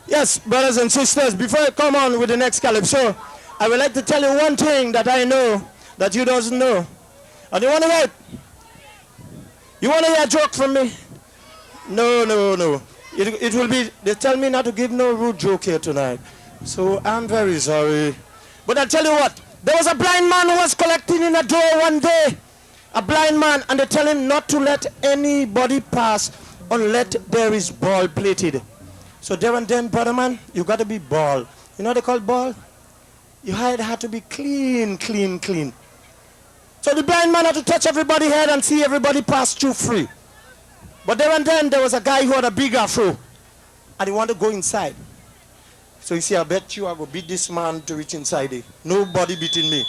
Yes, brothers and sisters, before I come on with the next calypso, I would like to tell you one thing that I know that you doesn't know. And you want to hear it? You want to hear a joke from me? No, no, no. It will be, they tell me not to give no rude joke here tonight. So I'm very sorry. But I'll tell you what, there was a blind man who was collecting in a door one day. A blind man, and they tell him not to let anybody pass unless there is ball plated. So there and then, brother man, you got to be ball. You know what they call ball? Your head had to be clean, clean, clean. So the blind man had to touch everybody's head and see everybody pass through free. But there and then, there was a guy who had a big afro, and he wanted to go inside. So he said, I bet you I will beat this man to reach inside it. Nobody beating me.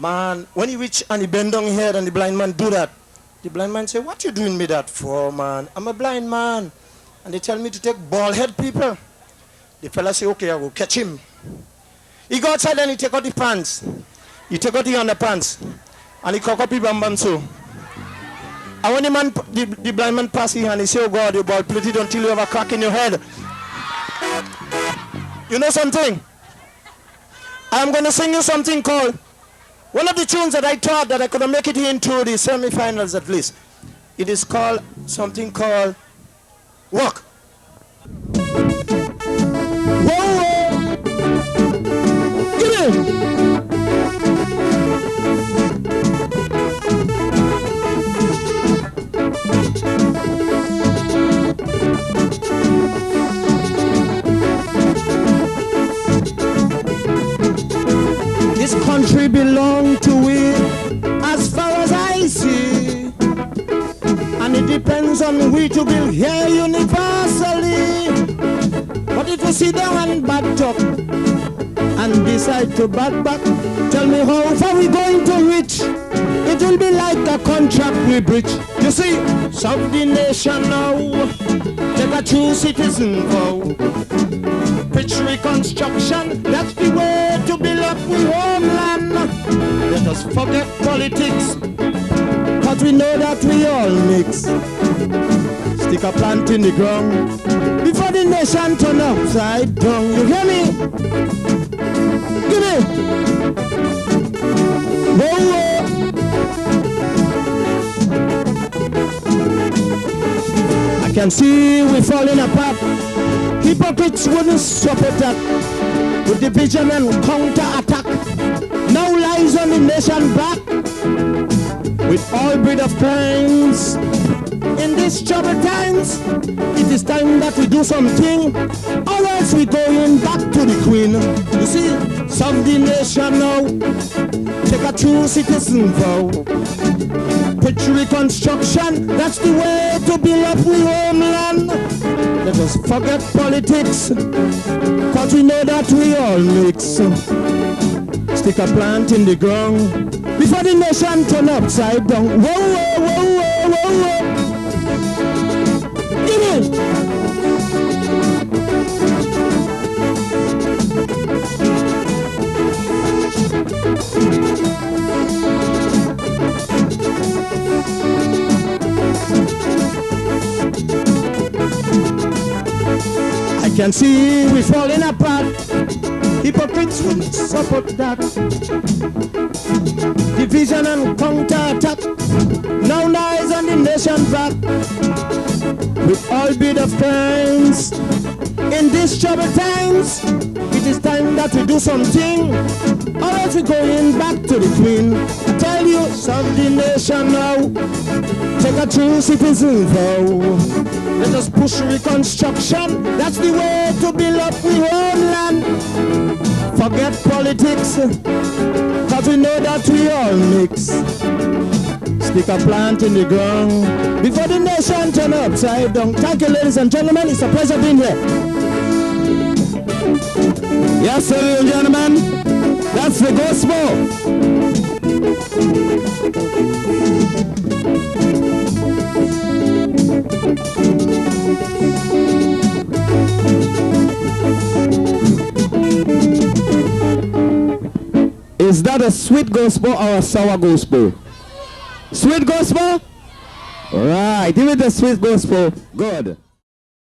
Man, when he reached and he bent down his head and the blind man do that, the blind man said, what you doing me that for, man? I'm a blind man. And they tell me to take bald head people. The fella say, okay, I will catch him. He go outside and he take out the pants. He take out the underpants. And he cock up the bam bam so. And when the blind man pass here and he say, oh God, you bald plated until you have a crack in your head. You know something? I'm going to sing you something called, one of the tunes that I thought that I could make it into the semi-finals at least. It is called, something called, Walk. Whoa, whoa. Give it. This country belongs to we, as far as I see. And it depends on we to build here universally. But if you sit down and back up and decide to back, tell me how far we going to reach. It will be like a contract we breach. You see, serve the nation now, take a true citizen vow. Pitch reconstruction, that's the way to build up we homeland. Let us forget politics, cause we know that we all mix. Stick a plant in the ground before the nation turn upside down. You hear me? Give me. Whoa, whoa. I can see we falling apart. Hypocrites wouldn't support that with division and counter-attack. Now lies on the nation back with all breed of crimes. In these troubled times, it is time that we do something, or else we going back to the queen. You see, serve the nation now, take a true citizen vow. Pitch reconstruction, that's the way to build up we homeland. Let us forget politics, cause we know that we all mix. Stick a plant in the ground before the nation turn upside down. Whoa, whoa, whoa, whoa, whoa, whoa. Give me. I can see we falling apart. Hypocrites will support that. Division and counter-attack. Now lies on the nation back with all bit of crimes. In these troubled times, it is time that we do something, or else we going back to the queen. I tell you, serve the nation now, take a true citizen vow. Let us push reconstruction, that's the way to build up the homeland. Forget politics, cause we know that we all mix. Stick a plant in the ground before the nation turn upside down. Thank you, ladies and gentlemen, it's a pleasure being here. Yes, ladies and gentlemen, that's the gospel. Is that a sweet gospel or a sour gospel? Sweet gospel? All right, give it the sweet gospel. Good.